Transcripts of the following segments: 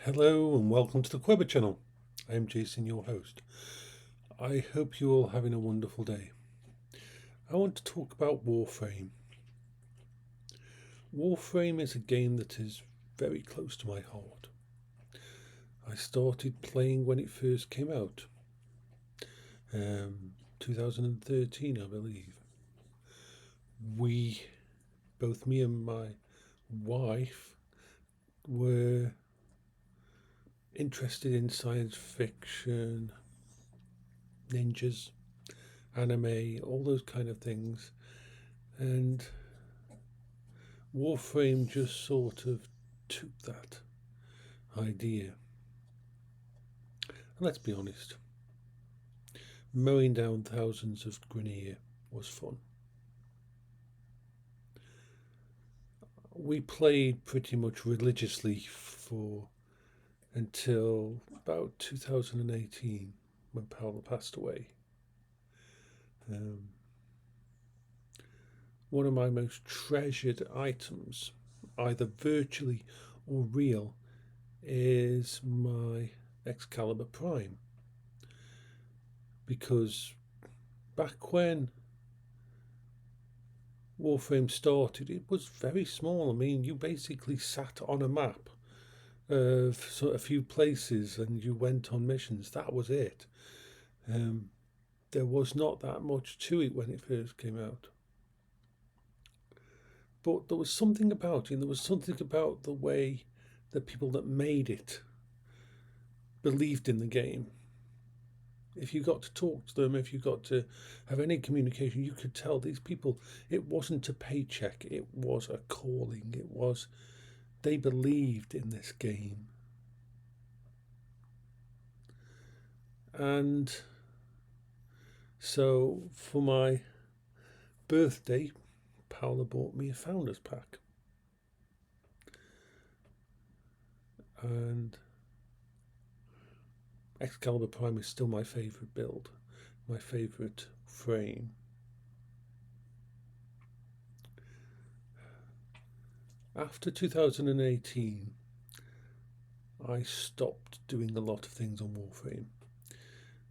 Hello and welcome to the Quibber channel. I am Jason, your host. I hope you're all having a wonderful day. I want to talk about Warframe. Warframe is a game that is very close to my heart. I started playing when it first came out, 2013 I believe. Both me and my wife, were interested in science fiction, ninjas, anime, all those kind of things, and Warframe just sort of took that idea. And let's be honest, mowing down thousands of Grineer was fun. We played pretty much religiously until about 2018 when Paola passed away. One of my most treasured items, either virtually or real, is my Excalibur Prime. Because back when Warframe started, it was very small. I mean, you basically sat on a map of sort of a few places and you went on missions. That was it. There was not that much to it when it first came out. But there was something about it, and there was something about the way the people that made it believed in the game. If you got to talk to them, if you got to have any communication, you could tell these people it wasn't a paycheck, it was a calling. They believed in this game. And so for my birthday, Paola bought me a Founders Pack. And Excalibur Prime is still my favourite build, my favourite frame. After 2018, I stopped doing a lot of things on Warframe.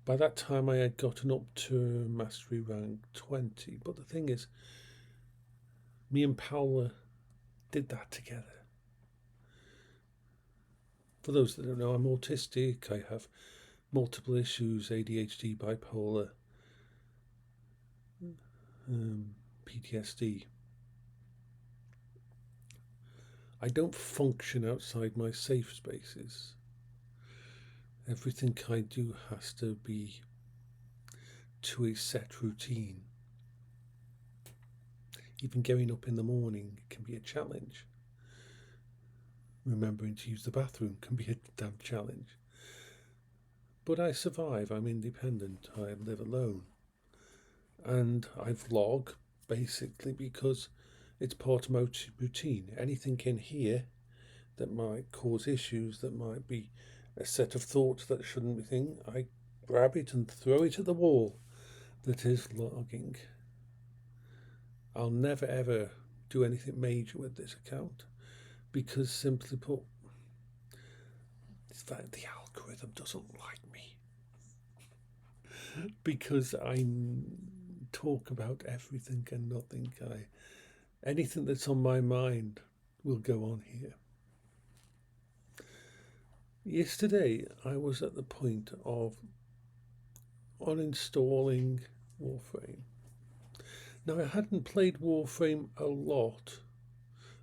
By that time I had gotten up to Mastery rank 20, but the thing is, me and Paola did that together. For those that don't know, I'm autistic, I have multiple issues, ADHD, Bipolar, PTSD. I don't function outside my safe spaces. Everything I do has to be to a set routine. Even getting up in the morning can be a challenge. Remembering to use the bathroom can be a damn challenge. But I survive, I'm independent, I live alone. And I vlog basically because it's part of my routine. Anything in here that might cause issues, that might be a set of thoughts that shouldn't be thing, I grab it and throw it at the wall that is vlogging. I'll never ever do anything major with this account because, simply put, it's that the algorithm doesn't like me because I talk about everything and nothing. Anything that's on my mind will go on here. Yesterday I was at the point of uninstalling Warframe. Now, I hadn't played Warframe a lot,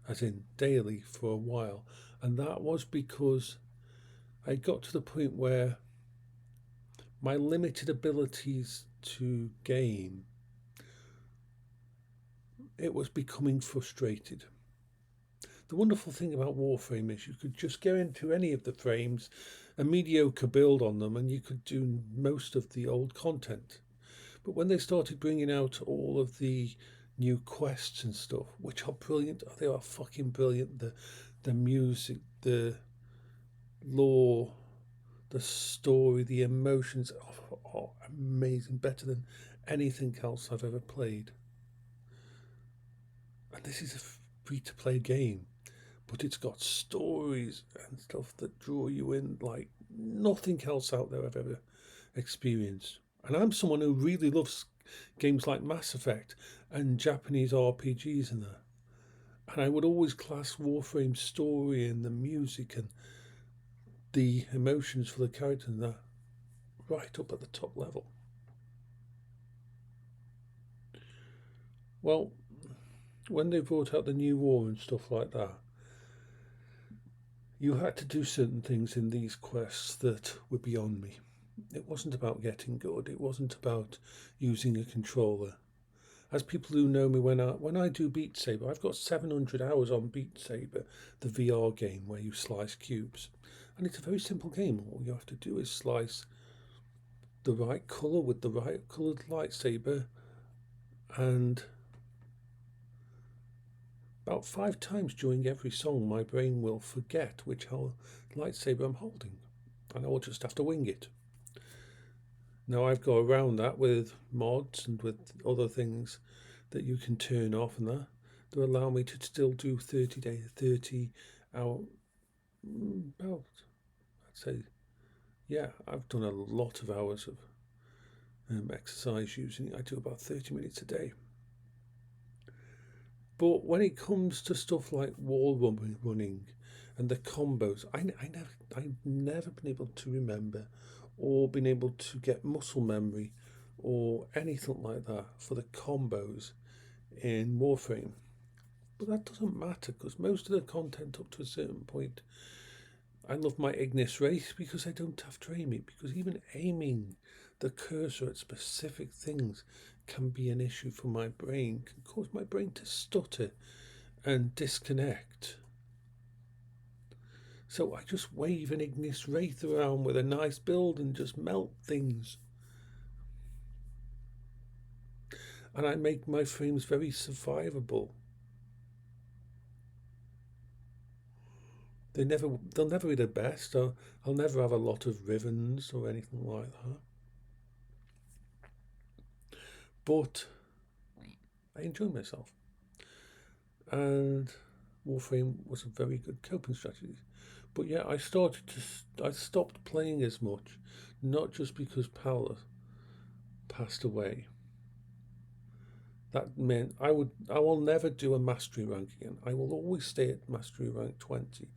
as in daily, for a while, and that was because I got to the point where my limited abilities to game, it was becoming frustrated. The wonderful thing about Warframe is you could just go into any of the frames, a mediocre build on them, and you could do most of the old content. But when they started bringing out all of the new quests and stuff, which are brilliant, they are fucking brilliant. The music, the lore, the story, the emotions are amazing, better than anything else I've ever played. And this is a free-to-play game. but it's got stories and stuff that draw you in like nothing else out there I've ever experienced. And I'm someone who really loves games like Mass Effect and Japanese RPGs and that. And I would always class Warframe's story and the music and the emotions for the characters and that right up at the top level. Well, when they brought out the new war and stuff like that, you had to do certain things in these quests that were beyond me. It wasn't about getting good. It wasn't about using a controller. As people who know me, when I do Beat Saber, I've got 700 hours on Beat Saber, the VR game where you slice cubes. And it's a very simple game. All you have to do is slice the right colour with the right coloured lightsaber, and about 5 times during every song my brain will forget which lightsaber I'm holding, and I will just have to wing it. Now I've got around that with mods and with other things that you can turn off and that allow me to still do 30 hour, about, I'd say, yeah, I've done a lot of hours of exercise using it. I do about 30 minutes a day. But when it comes to stuff like wall running and the combos, I've never been able to remember or been able to get muscle memory or anything like that for the combos in Warframe. But that doesn't matter because most of the content up to a certain point, I love my Ignis race because I don't have to aim it, because even aiming the cursor at specific things can be an issue for my brain, can cause my brain to stutter and disconnect. So I just wave an Ignis Wraith around with a nice build and just melt things. And I make my frames very survivable. They'll never be the best. I'll never have a lot of ribbons or anything like that. But I enjoy myself. And Warframe was a very good coping strategy. But yeah, I stopped playing as much, not just because Paola passed away. That meant I will never do a mastery rank again. I will always stay at mastery rank 20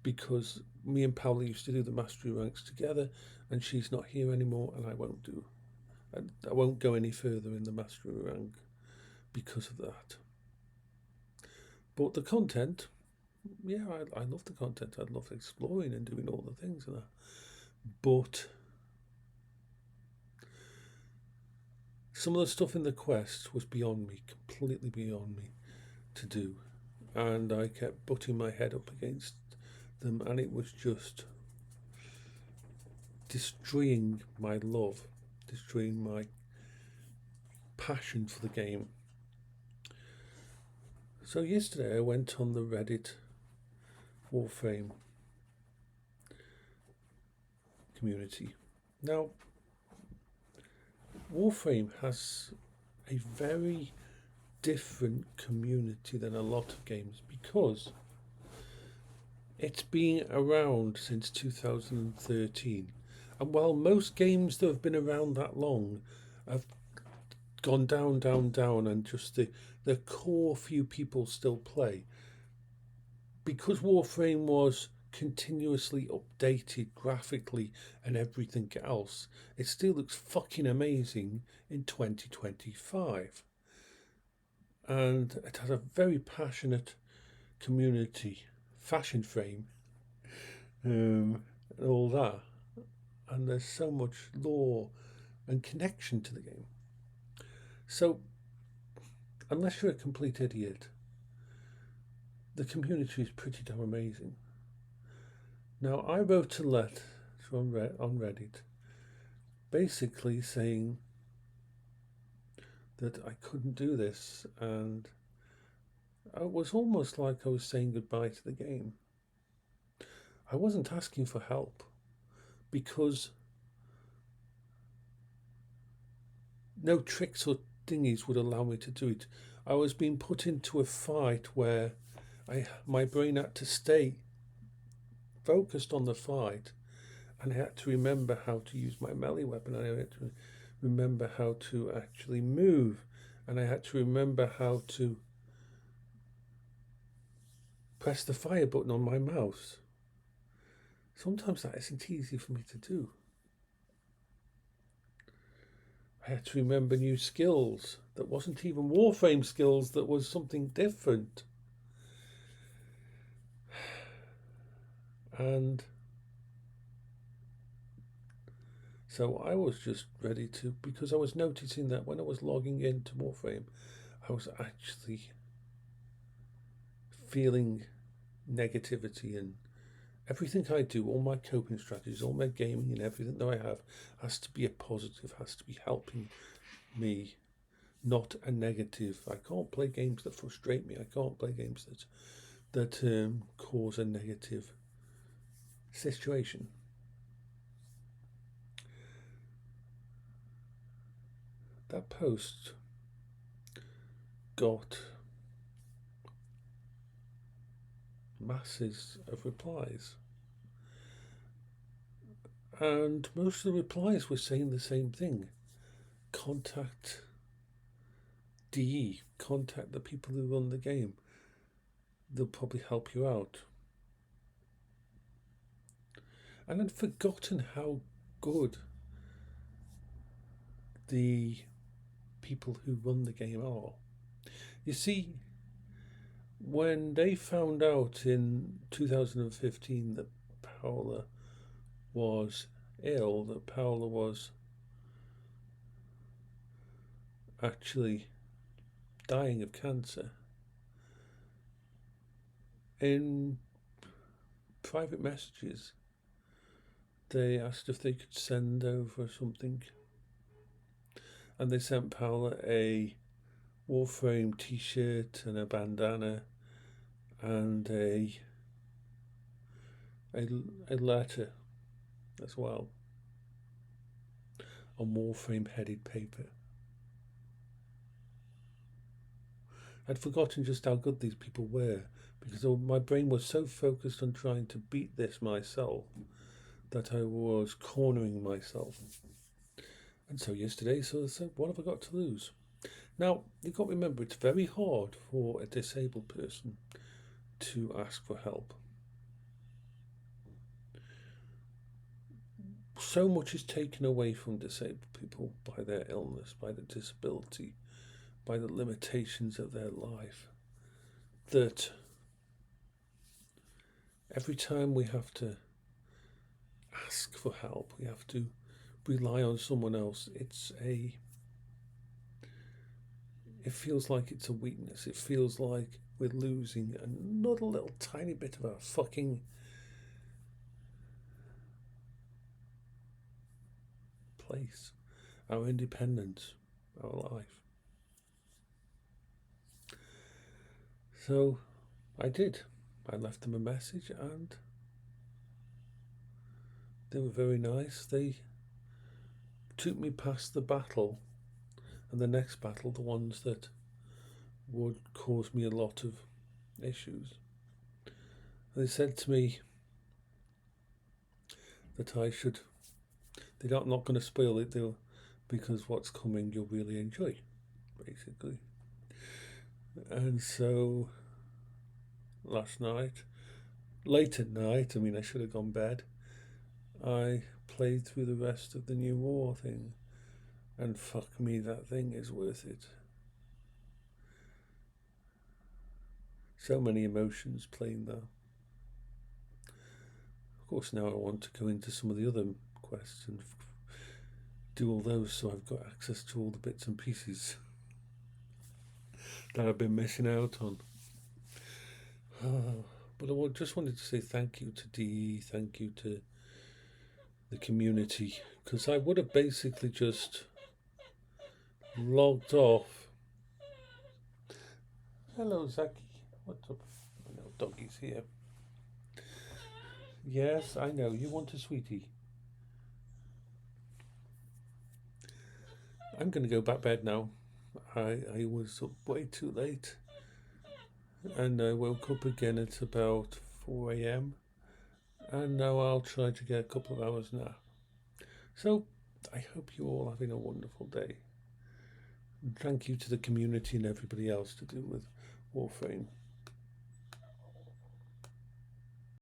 because me and Paola used to do the mastery ranks together, and she's not here anymore, and I won't go any further in the mastery rank because of that. But the content, yeah, I love the content. I love exploring and doing all the things and that. But some of the stuff in the quest was beyond me, completely beyond me to do. And I kept butting my head up against them, and it was just destroying my love, destroying my passion for the game. So yesterday I went on the Reddit Warframe community. Now, Warframe has a very different community than a lot of games because it's been around since 2013. And while most games that have been around that long have gone down, and just the core few people still play, because Warframe was continuously updated graphically and everything else, it still looks fucking amazing in 2025. And it has a very passionate community, fashion frame, and all that. And there's so much lore and connection to the game. So, unless you're a complete idiot, the community is pretty damn amazing. Now, I wrote a letter on Reddit basically saying that I couldn't do this, and it was almost like I was saying goodbye to the game. I wasn't asking for help because no tricks or thingies would allow me to do it. I was being put into a fight where my brain had to stay focused on the fight, and I had to remember how to use my melee weapon. I had to remember how to actually move, and I had to remember how to press the fire button on my mouse. Sometimes that isn't easy for me to do. I had to remember new skills that wasn't even Warframe skills, that was something different. And so I was just ready to, because I was noticing that when I was logging into Warframe, I was actually feeling negativity, and everything I do, all my coping strategies, all my gaming and everything that I have has to be a positive, has to be helping me, not a negative. I can't play games that frustrate me. I can't play games that cause a negative situation. That post got masses of replies, and most of the replies were saying the same thing. Contact DE, contact the people who run the game. They'll probably help you out. And I'd forgotten how good the people who run the game are. You see, when they found out in 2015 that Paola was ill, that Paola was actually dying of cancer, in private messages they asked if they could send over something, and they sent Paola a Warframe t-shirt and a bandana and a letter as well on Warframe headed paper. I'd forgotten just how good these people were, because my brain was so focused on trying to beat this myself that I was cornering myself. And so yesterday, so I said, what have I got to lose? Now, you've got to remember, it's very hard for a disabled person to ask for help. So much is taken away from disabled people by their illness, by the disability, by the limitations of their life, that every time we have to ask for help, we have to rely on someone else, it feels like it's a weakness. It feels like we're losing another little tiny bit of our fucking place, our independence, our life. So I did. I left them a message, and they were very nice. They took me past the battle and the next battle, the ones that would cause me a lot of issues. They said to me that I should, they're not going to spoil it, because what's coming you'll really enjoy, basically. And so last night, late at night, I should have gone bed, I played through the rest of the New War thing, and fuck me, that thing is worth it. So many emotions playing there. Of course, now I want to go into some of the other quests and do all those, so I've got access to all the bits and pieces that I've been missing out on. But I just wanted to say thank you to DE, thank you to the community, because I would have basically just logged off. Hello, Zaki. What's up? I know Doggy's here. Yes, I know. You want a sweetie. I'm going to go back to bed now. I was up way too late. and I woke up again at about 4 a.m. and now I'll try to get a couple of hours nap. So I hope you're all having a wonderful day. And thank you to the community and everybody else to do with Warframe.